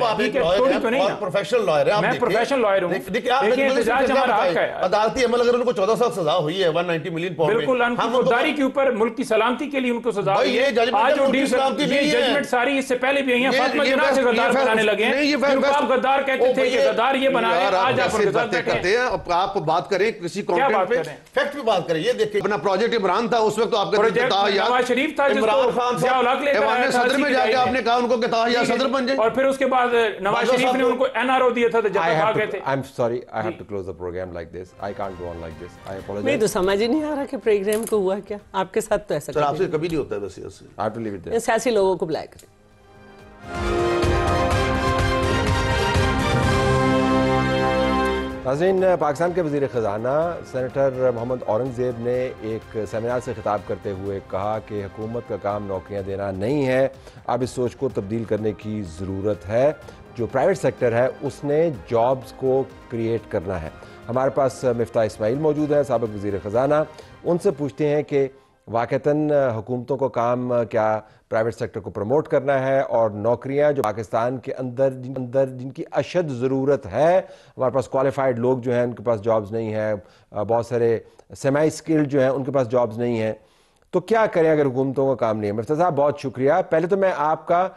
توڑی تو نہیں ہے, پروفیشنل لائر ہیں, میں پروفیشنل لائر ہوں. دیکھیں احتجاج ہمارا حق ہے. عدالتی عمل اگر ان کو 14 سال سزا ہوئی ہے 190 ملین پاؤنڈ, بالکل ان کی خودداری کے اوپر, ملک کی سلامتی کے لیے ان کو سزا ہوئی ہے. آج وہ ججمنٹ ساری اس سے پہلے بھی ہوئی ہیں. فاطمہ جناح سے غدار بنانے لگے ہیں, آپ غدار کہتے تھے کہ غدار یہ بنائے, آج آپ غدار بیٹھے ہیں. آپ بات کریں کسی کانٹینٹ پہ, فیکٹ پہ بات کریں. یہ دیکھیں اپنا پروجیکٹ عمران تھا, اس وقت تو آپ کا نواز شریف تھا, عمران خان صدر میں جا کے آپ نے کہا ان کو کہ تاحیات صدر بن جائیں, اور پھر اس کے بعد نواز شریف نے ان کو این آر او دیا تھا جب تک گئے تھے. I'm sorry, I have to close the program like this. I can't go on like this. I apologize. میں تو سمجھ ہی نہیں آ رہا کہ پروگرام کو ہوا کیا. آپ کے ساتھ تو ایسا آپ سے کبھی نہیں ہوتا ہے بس ایسے. I have to leave it there. سیاسی لوگوں کو بلائے کریں. ناظرین، پاکستان کے وزیر خزانہ سینیٹر محمد اورنگزیب نے ایک سیمینار سے خطاب کرتے ہوئے کہا کہ حکومت کا کام نوکریاں دینا نہیں ہے، اب اس سوچ کو تبدیل کرنے کی ضرورت ہے۔ جو پرائیویٹ سیکٹر ہے اس نے جابز کو کریٹ کرنا ہے۔ ہمارے پاس مفتاح اسماعیل موجود ہیں، سابق وزیر خزانہ۔ ان سے پوچھتے ہیں کہ واقعتاً حکومتوں کو کام کیا پرائیویٹ سیکٹر کو پروموٹ کرنا ہے، اور نوکریاں جو پاکستان کے اندر جن کی اشد ضرورت ہے، ہمارے پاس کوالیفائڈ لوگ جو ہیں ان کے پاس جابز نہیں ہیں، بہت سارے سیمی اسکلڈ جو ہیں ان کے پاس جابز نہیں ہیں، تو کیا کریں اگر حکومتوں کا کام نہیں ہے؟ مفتاح صاحب بہت شکریہ۔ پہلے تو میں آپ کا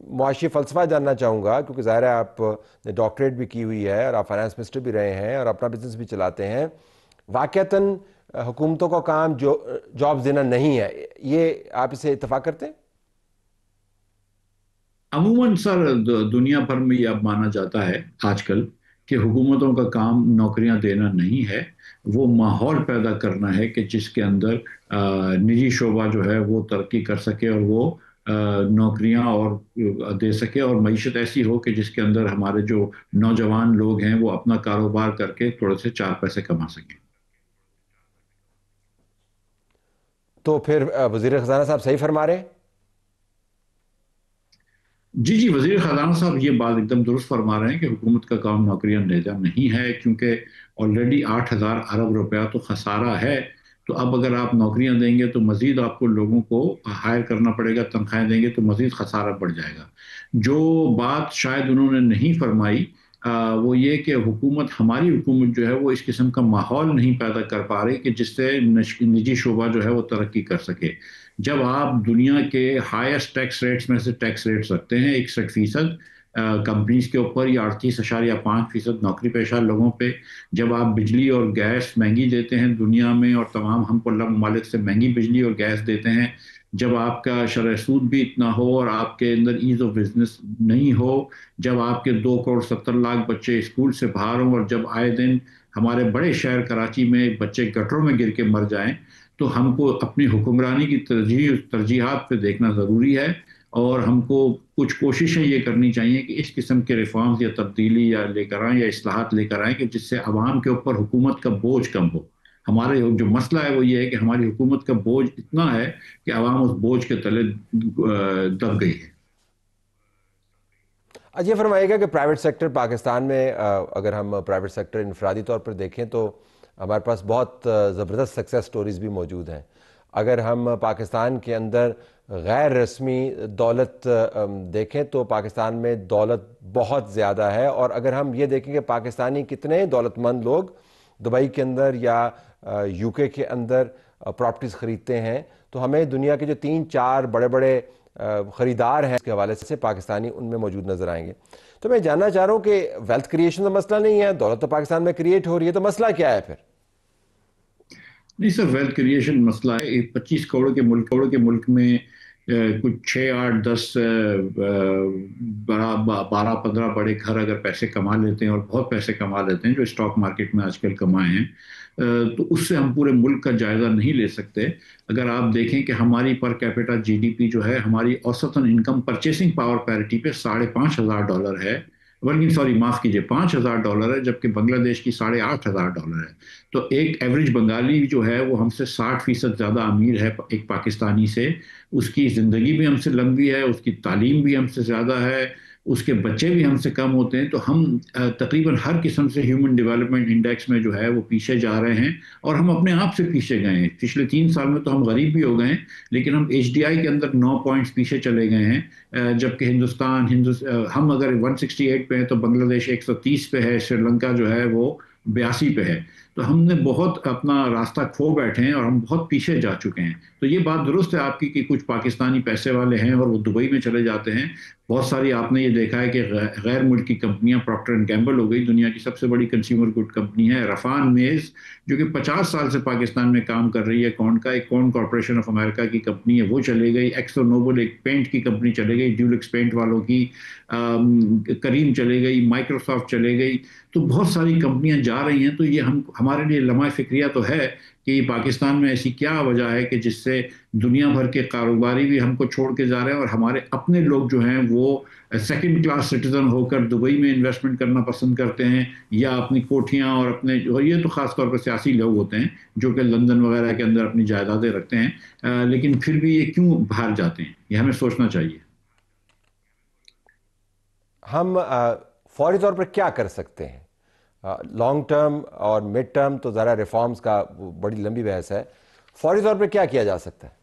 معاشی فلسفہ جاننا چاہوں گا، کیونکہ ظاہر ہے آپ نے ڈاکٹریٹ بھی کی ہوئی ہے اور آپ فائنانس منسٹر بھی رہے ہیں اور اپنا بزنس بھی چلاتے ہیں۔ واقعتاً حکومتوں کا کام جو جابز دینا نہیں ہے، یہ آپ اسے اتفاق کرتے ہیں؟ عموماً سر دنیا بھر میں یہ اب مانا جاتا ہے آج کل کہ حکومتوں کا کام نوکریاں دینا نہیں ہے، وہ ماحول پیدا کرنا ہے کہ جس کے اندر نجی شعبہ جو ہے وہ ترقی کر سکے اور وہ نوکریاں اور دے سکے، اور معیشت ایسی ہو کہ جس کے اندر ہمارے جو نوجوان لوگ ہیں وہ اپنا کاروبار کر کے تھوڑے سے 4 پیسے کما سکیں۔ تو پھر وزیر خزانہ صاحب صحیح فرما رہے ہیں؟ جی وزیر خزانہ صاحب یہ بات ایک دم درست فرما رہے ہیں کہ حکومت کا کام نوکریاں دینا نہیں ہے، کیونکہ آلریڈی 8,000 ارب روپیہ تو خسارہ ہے۔ تو اب اگر آپ نوکریاں دیں گے تو مزید آپ کو لوگوں کو ہائر کرنا پڑے گا، تنخواہیں دیں گے تو مزید خسارہ بڑھ جائے گا۔ جو بات شاید انہوں نے نہیں فرمائی وہ یہ کہ ہماری حکومت جو ہے وہ اس قسم کا ماحول نہیں پیدا کر پا رہی کہ جس سے نجی شعبہ جو ہے وہ ترقی کر سکے۔ جب آپ دنیا کے ہائیسٹ ٹیکس ریٹس میں سے ٹیکس ریٹس رکھتے ہیں 61% کمپنیز کے اوپر یا 38.5% نوکری پیشہ لوگوں پہ، جب آپ بجلی اور گیس مہنگی دیتے ہیں دنیا میں اور تمام ہم کو اللہ ممالک سے مہنگی بجلی اور گیس دیتے ہیں، جب آپ کا شرح سود بھی اتنا ہو اور آپ کے اندر ایز آف بزنس نہیں ہو، جب آپ کے 2.70 کروڑ بچے اسکول سے باہر ہوں، اور جب آئے دن ہمارے بڑے شہر کراچی میں بچے گٹروں میں گر کے مر جائیں، تو ہم کو اپنی حکمرانی کی ترجیحات پہ دیکھنا ضروری ہے، اور ہم کو کچھ کوششیں یہ کرنی چاہیے کہ اس قسم کے ریفارمز یا تبدیلی یا لے کر آئیں یا اصلاحات لے کر آئیں کہ جس سے عوام کے اوپر حکومت کا بوجھ کم ہو۔ ہمارے جو مسئلہ ہے وہ یہ ہے کہ ہماری حکومت کا بوجھ اتنا ہے کہ عوام اس بوجھ کے تلے دب گئی ہے۔ یہ فرمائیے گا کہ پرائیویٹ سیکٹر پاکستان میں، اگر ہم پرائیویٹ سیکٹر انفرادی طور پر دیکھیں تو ہمارے پاس بہت زبردست سکسیس سٹوریز بھی موجود ہیں۔ اگر ہم پاکستان کے اندر غیر رسمی دولت دیکھیں تو پاکستان میں دولت بہت زیادہ ہے، اور اگر ہم یہ دیکھیں کہ پاکستانی کتنے دولت مند لوگ دبئی کے اندر یا یو کے اندر پراپرٹیز خریدتے ہیں، تو ہمیں دنیا کے جو 3-4 بڑے بڑے خریدار ہیں اس کے حوالے سے پاکستانی ان میں موجود نظر آئیں گے۔ تو میں جاننا چاہ رہا ہوں کہ ویلتھ کریشن تو مسئلہ نہیں ہے، دولت تو پاکستان میں کریٹ ہو رہی ہے، تو مسئلہ کیا ہے پھر؟ نہیں سر، ویلتھ کریشن مسئلہ ہے 25 کروڑ کے ملک میں کچھ 6, 8, 10, 12, 15 بڑے گھر اگر پیسے کما لیتے ہیں اور بہت پیسے کما لیتے ہیں جو اسٹاک مارکیٹ میں آج کل کمائے ہیں، تو اس سے ہم پورے ملک کا جائزہ نہیں لے سکتے۔ اگر آپ دیکھیں کہ ہماری per capita G D P جو ہے، ہماری اوسطاً انکم پرچیسنگ پاور پیرٹی پہ $5,500 ہے، معاف کیجیے $5,000 ہے، جبکہ بنگلہ دیش کی $8,500 ہے۔ تو ایک ایوریج بنگالی جو ہے وہ ہم سے 60% زیادہ امیر ہے ایک پاکستانی سے، اس کی زندگی بھی ہم سے لمبی ہے، اس کی تعلیم بھی ہم سے زیادہ ہے، اس کے بچے بھی ہم سے کم ہوتے ہیں، تو ہم تقریباً ہر قسم سے ہیومن ڈیولپمنٹ انڈیکس میں جو ہے وہ پیچھے جا رہے ہیں، اور ہم اپنے آپ سے پیچھے گئے ہیں۔ پچھلے 3 سال میں تو ہم غریب بھی ہو گئے ہیں، لیکن ہم ایچ ڈی آئی کے اندر 9 پوائنٹس پیچھے چلے گئے ہیں، جبکہ ہم اگر 168 پہ ہیں تو بنگلہ دیش 130 پہ ہے، سری لنکا جو ہے وہ 82 پہ ہے۔ تو ہم نے بہت اپنا راستہ کھو بیٹھے ہیں اور ہم بہت پیچھے جا چکے ہیں۔ تو یہ بات درست ہے آپ کی کہ کچھ پاکستانی پیسے والے ہیں اور وہ دبئی میں چلے جاتے ہیں۔ بہت ساری آپ نے یہ دیکھا ہے کہ غیر ملکی کمپنیاں، پراکٹر اینڈ گیمبل ہو گئی، دنیا کی سب سے بڑی کنزیومر گڈ کمپنی ہے، رفان میز جو کہ 50 سال سے پاکستان میں کام کر رہی ہے، کون کارپوریشن آف امریکہ کی کمپنی ہے، وہ چلے گئی، ایکسو نوبل ایک پینٹ کی کمپنی چلے گئی، ڈیولکس پینٹ والوں کی، کریم چلے گئی، مائکروسافٹ چلے گئی، تو بہت ساری کمپنیاں جا رہی ہیں۔ تو یہ ہمارے لیے لمحہ فکریہ تو ہے کہ پاکستان میں ایسی کیا وجہ ہے کہ جس سے دنیا بھر کے کاروباری بھی ہم کو چھوڑ کے جا رہے ہیں اور ہمارے اپنے لوگ جو ہیں وہ سیکنڈ کلاس سٹیزن ہو کر دبئی میں انویسٹمنٹ کرنا پسند کرتے ہیں یا اپنی کوٹھیاں اور اپنے یہ تو خاص طور پر سیاسی لوگ ہوتے ہیں جو کہ لندن وغیرہ کے اندر اپنی جائیدادیں رکھتے ہیں، لیکن پھر بھی یہ کیوں باہر جاتے ہیں، یہ ہمیں سوچنا چاہیے۔ ہم فوری طور پر کیا کر سکتے ہیں؟ لانگ ٹرم اور مڈ ٹرم تو ذرا ریفارمز کا بڑی لمبی بحث ہے، فوری طور پر کیا کیا جا سکتا ہے؟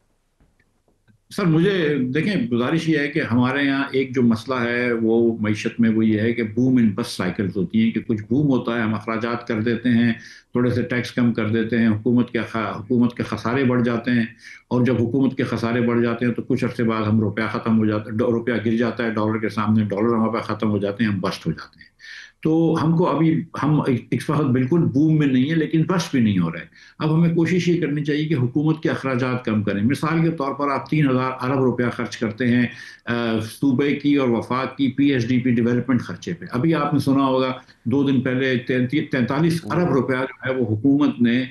سر مجھے دیکھیں گزارش یہ ہے کہ ہمارے یہاں ایک جو مسئلہ ہے وہ معیشت میں وہ یہ ہے کہ بوم اینڈ بس سائیکلز ہوتی ہیں کہ کچھ بوم ہوتا ہے، ہم اخراجات کر دیتے ہیں، تھوڑے سے ٹیکس کم کر دیتے ہیں، حکومت کے خسارے بڑھ جاتے ہیں، اور جب حکومت کے خسارے بڑھ جاتے ہیں تو کچھ عرصے بعد ہم روپیہ ختم ہو جاتا ہے، روپیہ گر جاتا ہے ڈالر کے سامنے، ڈالر ہمارے پاس ختم ہو جاتے ہیں، ہم بسٹ ہو جاتے ہیں۔ تو ہم کو ابھی ہم اس وقت بالکل بوم میں نہیں ہے لیکن بس بھی نہیں ہو رہا ہے۔ اب ہمیں کوشش یہ کرنی چاہیے کہ حکومت کے اخراجات کم کریں۔ مثال کے طور پر آپ 3000 ارب روپیہ خرچ کرتے ہیں صوبے کی اور وفاق کی P S D P development خرچے پہ، ابھی آپ نے سنا ہوگا 2 دن پہلے 43 ارب روپیہ جو ہے وہ حکومت نے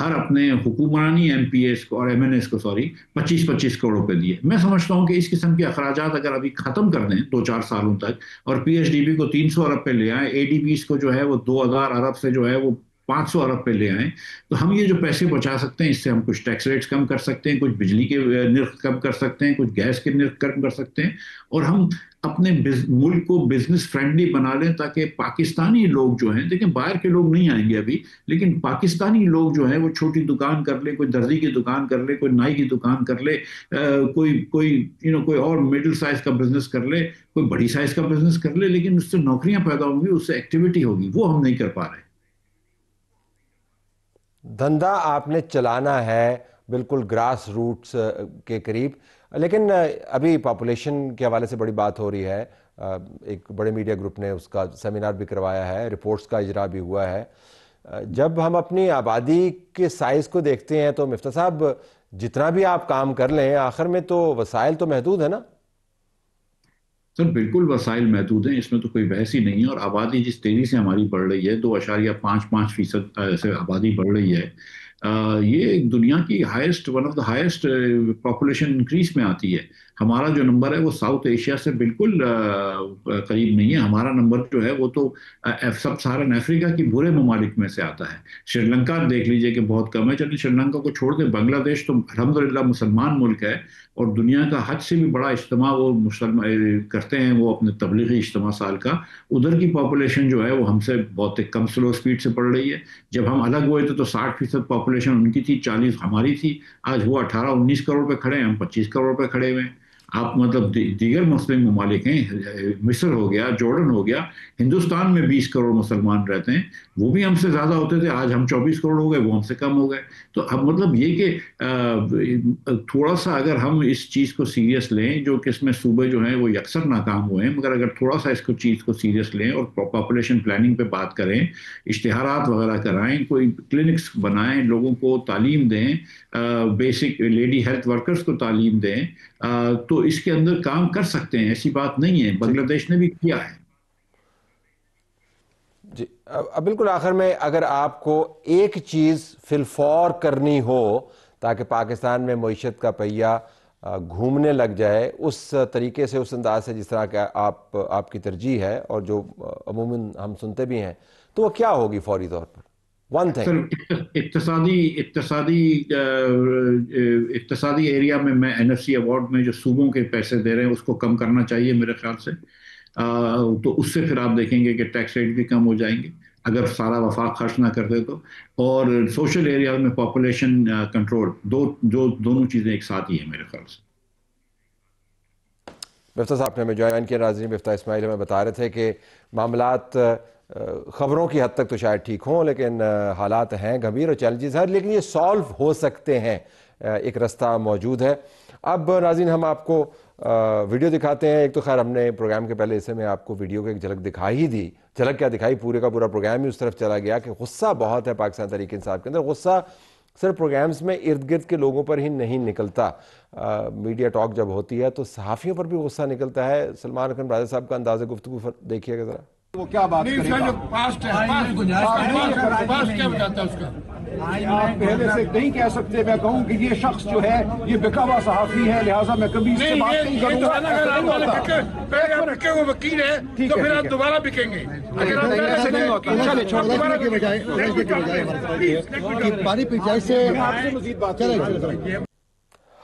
ہر اپنے حکمرانی ایم پی ایس کو اور ایم این ایس کو 25 کروڑ روپے دیے۔ میں سمجھتا ہوں کہ اس قسم کے اخراجات اگر ابھی ختم کر دیں 2-4 سالوں تک اور پی ایچ ڈی پی کو 300 ارب پہ لے آئیں، اے ڈی بیز کو جو ہے وہ 2000 ارب سے جو ہے وہ 500 ارب پہ لے آئیں، تو ہم یہ جو پیسے بچا سکتے ہیں اس سے ہم کچھ ٹیکس ریٹس کم کر سکتے ہیں، کچھ بجلی کے نرخ کم کر سکتے ہیں، کچھ گیس کے نرخ کم کر سکتے ہیں، اور ہم اپنے ملک کو بزنس فرینڈلی بنا لیں تاکہ پاکستانی لوگ جو ہیں، دیکھیں باہر کے لوگ نہیں آئیں گے ابھی، لیکن پاکستانی لوگ جو ہیں وہ چھوٹی دکان کر لے، کوئی درزی کی دکان کر لے، کوئی نائی کی دکان کر لے، کوئی اور مڈل سائز کا بزنس کر لے، کوئی بڑی سائز کا بزنس کر لے، لیکن اس سے نوکریاں پیدا ہوں گی، اس سے ایکٹیویٹی ہوگی، وہ ہم نہیں کر پا رہے۔ دھندا آپ نے چلانا ہے بالکل گراس روٹس کے قریب، لیکن ابھی پاپولیشن کے حوالے سے بڑی بات ہو رہی ہے، ایک بڑے میڈیا گروپ نے اس کا سیمینار بھی کروایا ہے، رپورٹس کا اجرا بھی ہوا ہے۔ جب ہم اپنی آبادی کے سائز کو دیکھتے ہیں تو مفتاح صاحب جتنا بھی آپ کام کر لیں آخر میں تو وسائل تو محدود ہے نا؟ سر بالکل وسائل محدود ہیں، اس میں تو کوئی بحث ہی نہیں ہے، اور آبادی جس تیزی سے ہماری بڑھ رہی ہے 2.55% سے آبادی بڑھ رہی ہے، یہ دنیا کی one of the highest population increase میں آتی ہے۔ ہمارا جو نمبر ہے وہ ساؤتھ ایشیا سے بالکل قریب نہیں ہے، ہمارا نمبر جو ہے وہ تو سب سہارن افریقہ کی برے ممالک میں سے آتا ہے۔ سری لنکا دیکھ لیجئے کہ بہت کم ہے، چلیے سری لنکا کو چھوڑ دیں، بنگلہ دیش تو الحمدللہ مسلمان ملک ہے اور دنیا کا حد سے بھی بڑا اجتماع وہ کرتے ہیں، وہ اپنے تبلیغی اجتماع سال کا، ادھر کی پاپولیشن جو ہے وہ ہم سے بہت کم سلو سپیڈ سے بڑھ رہی ہے۔ جب ہم الگ ہوئے تھے تو 60% پاپولیشن ان کی تھی، 40 ہماری تھی، آج وہ 18-19 کروڑ پہ کھڑے ہیں، ہم 25 کروڑ پہ کھڑے ہوئے ہیں۔ آپ مطلب دیگر مسلم ممالک ہیں، مصر ہو گیا، جارڈن ہو گیا، ہندوستان میں 20 کروڑ مسلمان رہتے ہیں، وہ بھی ہم سے زیادہ ہوتے تھے، آج ہم 24 کروڑ ہو گئے، وہ ہم سے کم ہو گئے۔ تو اب مطلب یہ کہ تھوڑا سا اگر ہم اس چیز کو سیریس لیں، جو کہ اس میں صوبے جو ہیں وہ یکسر ناکام ہوئے ہیں، مگر اگر تھوڑا سا اس چیز کو سیریس لیں اور پاپولیشن پلاننگ پہ بات کریں، اشتہارات وغیرہ کرائیں، کوئی کلینکس بنائیں، لوگوں کو تعلیم دیں، بیسک لیڈی ہیلتھ ورکرز کو تعلیم دیں، تو اس کے اندر کام کر سکتے ہیں، ایسی بات نہیں ہے، بنگلہ دیش نے بھی کیا ہے۔ جی بالکل، آخر میں اگر آپ کو ایک چیز فی الفور کرنی ہو تاکہ پاکستان میں معیشت کا پہیہ گھومنے لگ جائے اس طریقے سے، اس انداز سے جس طرح کہ آپ کی ترجیح ہے اور جو عموماً ہم سنتے بھی ہیں، تو وہ کیا ہوگی فوری طور پر؟ اقتصادی ایریا میں این ایف سی ایوارڈ میں جو صوبوں کے پیسے دے رہے ہیں اس کو کم کرنا چاہیے میرے خیال سے، تو اس سے پھر آپ دیکھیں گے کہ ٹیکس ریٹ بھی کم ہو جائیں گے اگر سارا وفاق خرچ نہ کرتے تو، اور سوشل ایریا میں پاپولیشن کنٹرول، دونوں چیزیں ایک ساتھ ہی ہیں میرے خیال سے۔ مفتاح صاحب نے ہمیں جوائن کیا، ناظرین مفتاح اسماعیل ہمیں بتا رہے تھے کہ معاملات خبروں کی حد تک تو شاید ٹھیک ہوں لیکن حالات ہیں گھمیر اور چیلنجز ہیں، لیکن یہ سالو ہو سکتے ہیں، ایک رستہ موجود ہے۔ اب ناظرین ہم آپ کو ویڈیو دکھاتے ہیں، ایک تو خیر ہم نے پروگرام کے پہلے حصے میں آپ کو ویڈیو کی ایک جھلک دکھائی ہی دی، جھلک کیا دکھائی، پورے کا پورا پروگرام ہی اس طرف چلا گیا کہ غصہ بہت ہے پاکستان تحریک انصاف کے اندر۔ غصہ صرف پروگرامز میں ارد گرد کے لوگوں پر ہی نہیں نکلتا، میڈیا ٹاک جب ہوتی ہے تو صحافیوں پر بھی غصہ نکلتا ہے۔ سلمان اکرم راجہ صاحب کا انداز گفتگو دیکھیے گا ذرا۔ وہ کیا بات کرے گا؟ آپ پہلے سے نہیں کہہ سکتے. میں کہوں کہ یہ شخص جو ہے یہ بکا ہوا صحافی ہے, لہٰذا میں کبھی اس سے بات نہیں کروں گا. وہ وکیل ہے تو پھر آپ دوبارہ بکیں گے.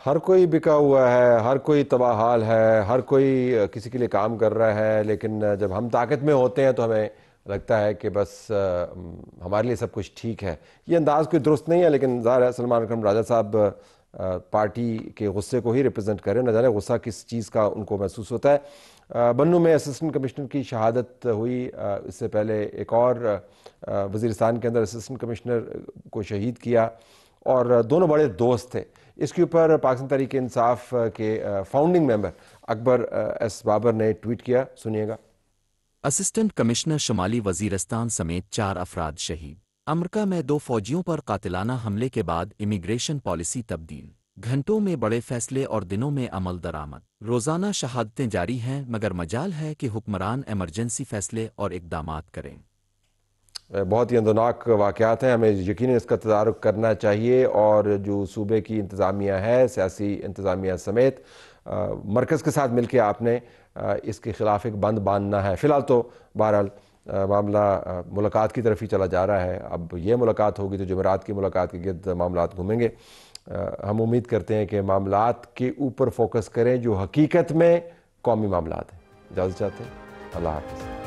ہر کوئی بکا ہوا ہے, ہر کوئی تباہ حال ہے, ہر کوئی کسی کے لیے کام کر رہا ہے, لیکن جب ہم طاقت میں ہوتے ہیں تو ہمیں لگتا ہے کہ بس ہمارے لیے سب کچھ ٹھیک ہے. یہ انداز کوئی درست نہیں ہے, لیکن ظاہر ہے سلمان اکرم راجہ صاحب پارٹی کے غصے کو ہی ریپرزینٹ کر رہے ہیں. نہ جانے غصہ کس چیز کا ان کو محسوس ہوتا ہے. بنوں میں اسسٹنٹ کمشنر کی شہادت ہوئی. اس سے پہلے ایک اور وزیرستان کے اندر اسسٹنٹ کمشنر کو شہید کیا, اور دونوں بڑے دوست تھے. اس کے اوپر پاکستان تحریک انصاف کے فاؤنڈنگ ممبر اکبر ایس بابر نے ٹویٹ کیا, سنیے گا. اسسٹنٹ کمشنر شمالی وزیرستان سمیت 4 افراد شہید. امریکہ میں 2 فوجیوں پر قاتلانہ حملے کے بعد امیگریشن پالیسی تبدیل. گھنٹوں میں بڑے فیصلے اور دنوں میں عمل درآمد. روزانہ شہادتیں جاری ہیں, مگر مجال ہے کہ حکمران ایمرجنسی فیصلے اور اقدامات کریں. بہت ہی اندوناک واقعات ہیں, ہمیں یقیناً اس کا تدارک کرنا چاہیے, اور جو صوبے کی انتظامیہ ہے, سیاسی انتظامیہ سمیت مرکز کے ساتھ مل کے آپ نے اس کے خلاف ایک بند باندھنا ہے. فی الحال تو بہرحال معاملہ ملاقات کی طرف ہی چلا جا رہا ہے. اب یہ ملاقات ہوگی تو جمعرات کی ملاقات کے گرد معاملات گھومیں گے. ہم امید کرتے ہیں کہ معاملات کے اوپر فوکس کریں جو حقیقت میں قومی معاملات ہیں. اجازت چاہتے ہیں. اللہ حافظ.